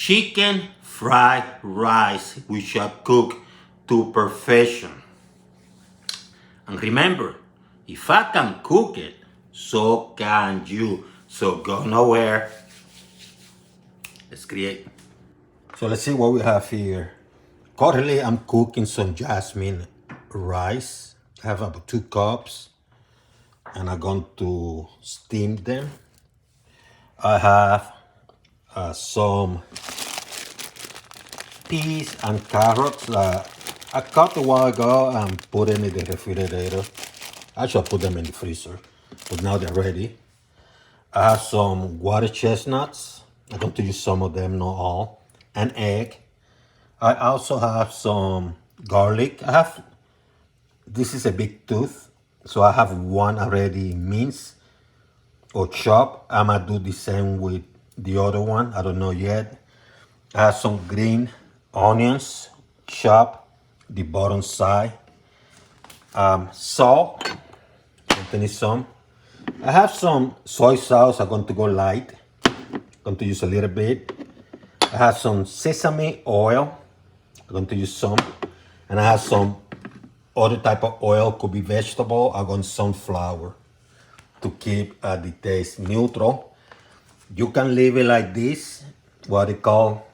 chicken fried rice we shall cook to perfection. And remember, if I can cook it, so can you. So go nowhere. Let's create. So let's see what we have here. Currently, I'm cooking some jasmine rice. I have about 2 cups, and I'm going to steam them. I have some peas and carrots that I cut a while ago and put them in the refrigerator. Actually, I put them in the freezer, but now they're ready. I have some water chestnuts. I'm going to use some of them, not all. An egg. I also have some garlic. This is a big tooth, so I have one already minced or chopped. I'm gonna do the same with the other one. I don't know yet. I have some green onions, chopped the bottom side. Salt, I need some. I have some soy sauce. I'm going to go light. I'm going to use a little bit. I have some sesame oil. I'm going to use some. And I have some other type of oil, could be vegetable. I'm going sunflower to keep the taste neutral. You can leave it like this, what they call,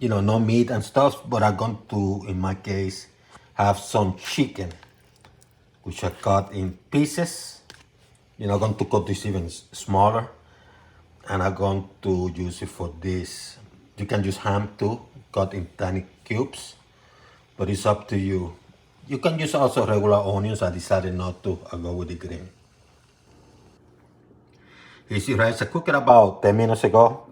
no meat and stuff, but I'm going to, in my case, have some chicken, which I cut in pieces. I'm going to cut this even smaller, and I'm going to use it for this. You can use ham too, cut in tiny cubes, but it's up to you. You can use also regular onions. I decided not to. I'll go with the green. Easy rice. I cooked it about 10 minutes ago.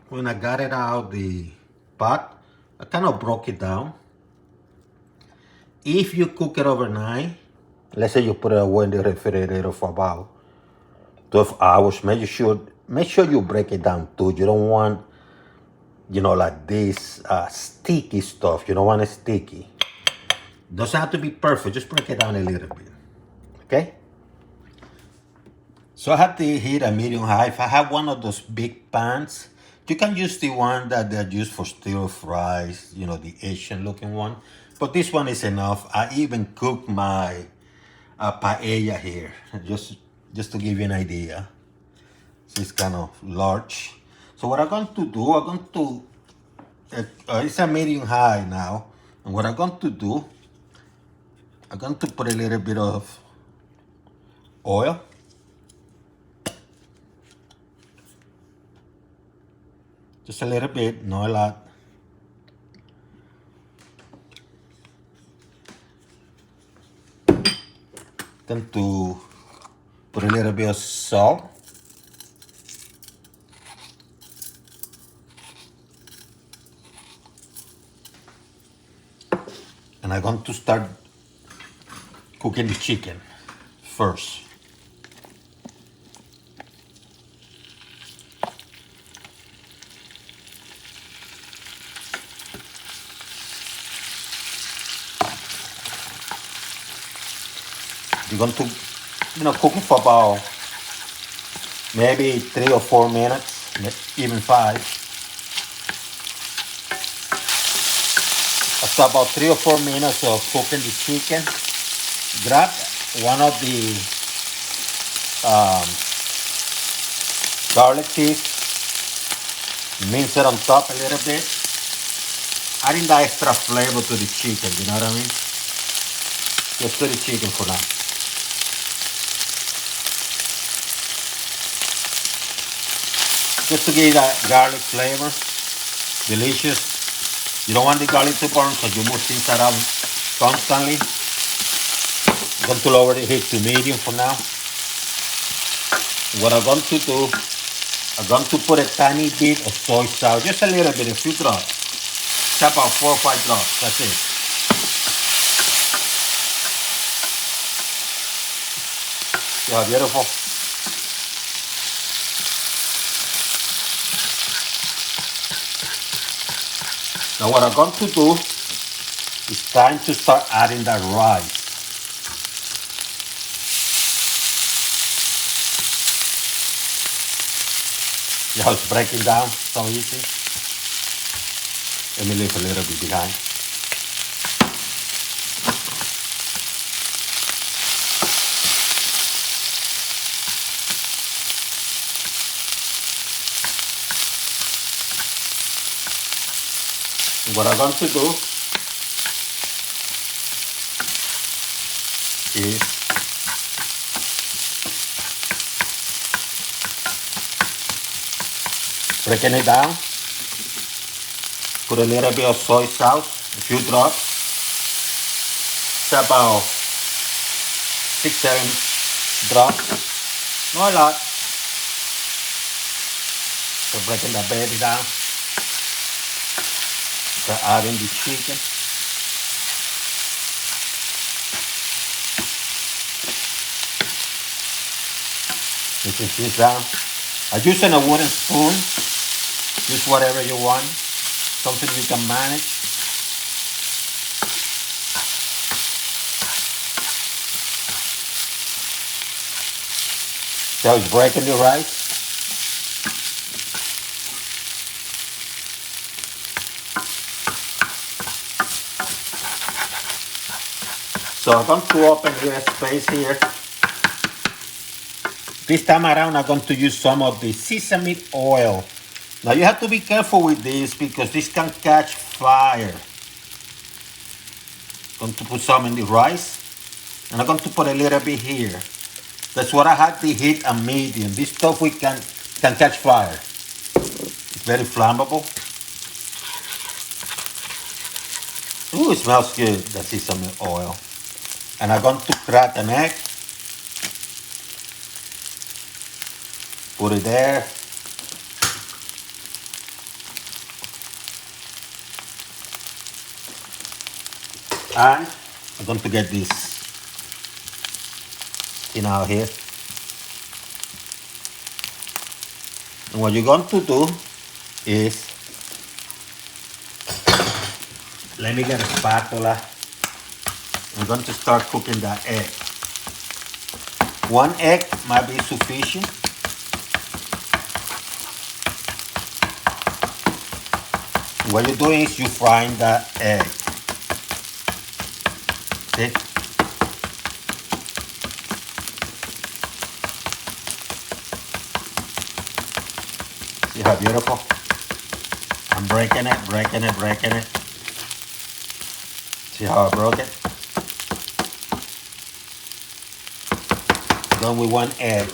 When I got it out the pot, I kind of broke it down. If you cook it overnight, let's say you put it away in the refrigerator for about 12 hours, make sure you break it down too. You don't want, like this sticky stuff. You don't want it sticky. Doesn't have to be perfect. Just break it down a little bit. Okay? So I have the heat at medium high. If I have one of those big pans, you can use the one that they're used for stir fries, the Asian looking one. But this one is enough. I even cook my paella here, just to give you an idea. So it's kind of large. So what I'm going to do, it's a medium high now. And what I'm going to do, I'm going to put a little bit of oil. Just a little bit, not a lot. Then to put a little bit of salt. And I'm going to start cooking the chicken first. You're going to, cook it for about maybe 3 or 4 minutes, even 5. After about 3 or 4 minutes of cooking the chicken, grab one of the garlic cloves, mince it on top a little bit, adding that extra flavor to the chicken, you know what I mean? Just to the chicken for now. Just to give that garlic flavor, delicious. You don't want the garlic to burn because you move things around constantly. I'm going to lower the heat to medium for now. What I'm going to do, I'm going to put a tiny bit of soy sauce, just a little bit, a few drops. It's about 4 or 5 drops, that's it. See how beautiful? Now what I'm going to do, it's time to start adding that rice. See how it's breaking down so easy? Let me leave a little bit behind. What I'm going to do is breaking it down. Put a little bit of soy sauce, a few drops. It's about 6-7 drops. Not a lot. So breaking the baby down. Start adding the chicken. Mixing things down. I'm using a wooden spoon. Use whatever you want. Something you can manage. So it's breaking the rice. So I'm going to open the space here. This time around I'm going to use some of the sesame oil. Now you have to be careful with this because this can catch fire. I'm going to put some in the rice and I'm going to put a little bit here. That's what I had the heat on medium. This stuff can catch fire. It's very flammable. Ooh, it smells good, the sesame oil. And I'm going to crack an egg. Put it there. And I'm going to get this thing out here. And what you're going to do is, let me get a spatula. I'm going to start cooking that egg. 1 egg might be sufficient. What you're doing is you're frying that egg. See? See how beautiful? I'm breaking it. See how I broke it? Done with 1 egg.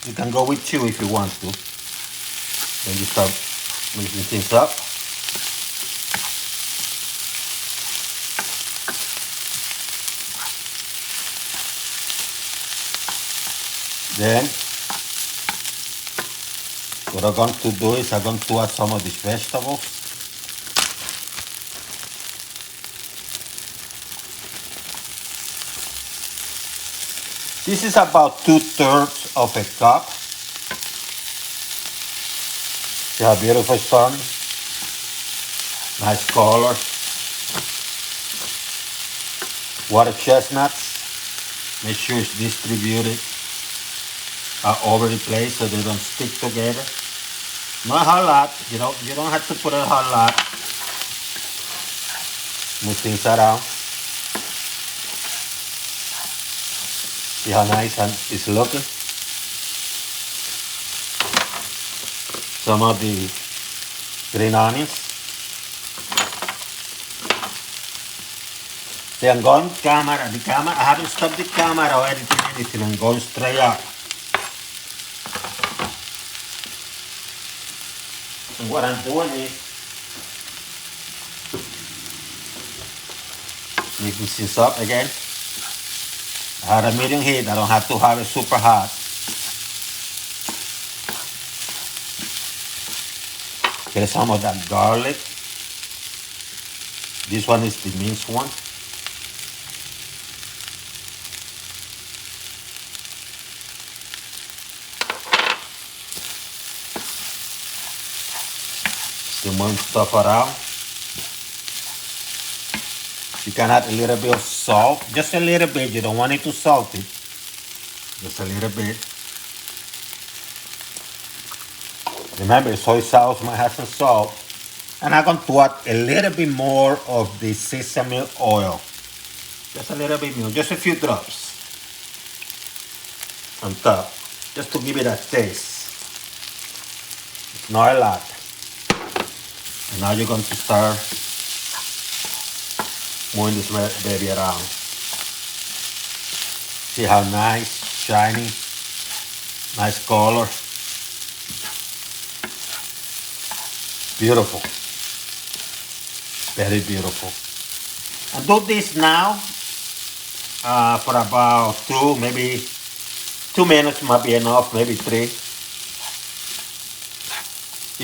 You can go with 2 if you want to. Then you start mixing things up. Then what I'm going to do is I'm going to add some of these vegetables. This is about 2/3 of a cup. See how beautiful it's turning? Nice color. Water chestnuts. Make sure it's distributed all over the place so they don't stick together. Not a whole lot. You don't have to put a whole lot. Move things around. See how nice it's looking? Some of the green onions. See, I'm going camera. I haven't stopped the camera or editing anything. I'm going straight up. And what I'm doing is mixing this up again. I had a medium heat. I don't have to have it super hot. Get some of that garlic. This one is the minced one. Still moving stuff around. You can add a little bit of salt, just a little bit. You don't want it too salty. Just a little bit. Remember, soy sauce might have some salt. And I'm going to add a little bit more of the sesame oil. Just a little bit more, just a few drops on top, just to give it a taste. It's not a lot. And now you're going to start moving this baby around. See how nice, shiny, nice color. Beautiful. Very beautiful. And do this now for about maybe 2 minutes might be enough, maybe 3.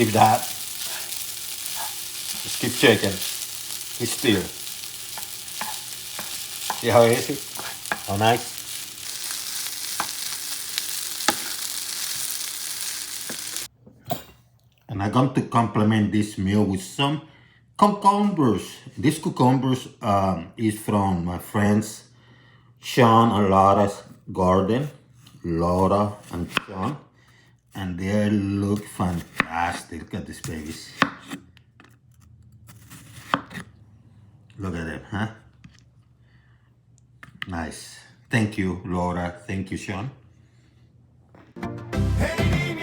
If that. Just keep shaking. Keep stir. See how easy? How nice? And I'm going to complement this meal with some cucumbers. This cucumbers is from my friends Sean and Laura's garden. Laura and Sean. And they look fantastic. Look at these babies. Look at them, huh? Nice. Thank you, Laura. Thank you, Sean. Hey.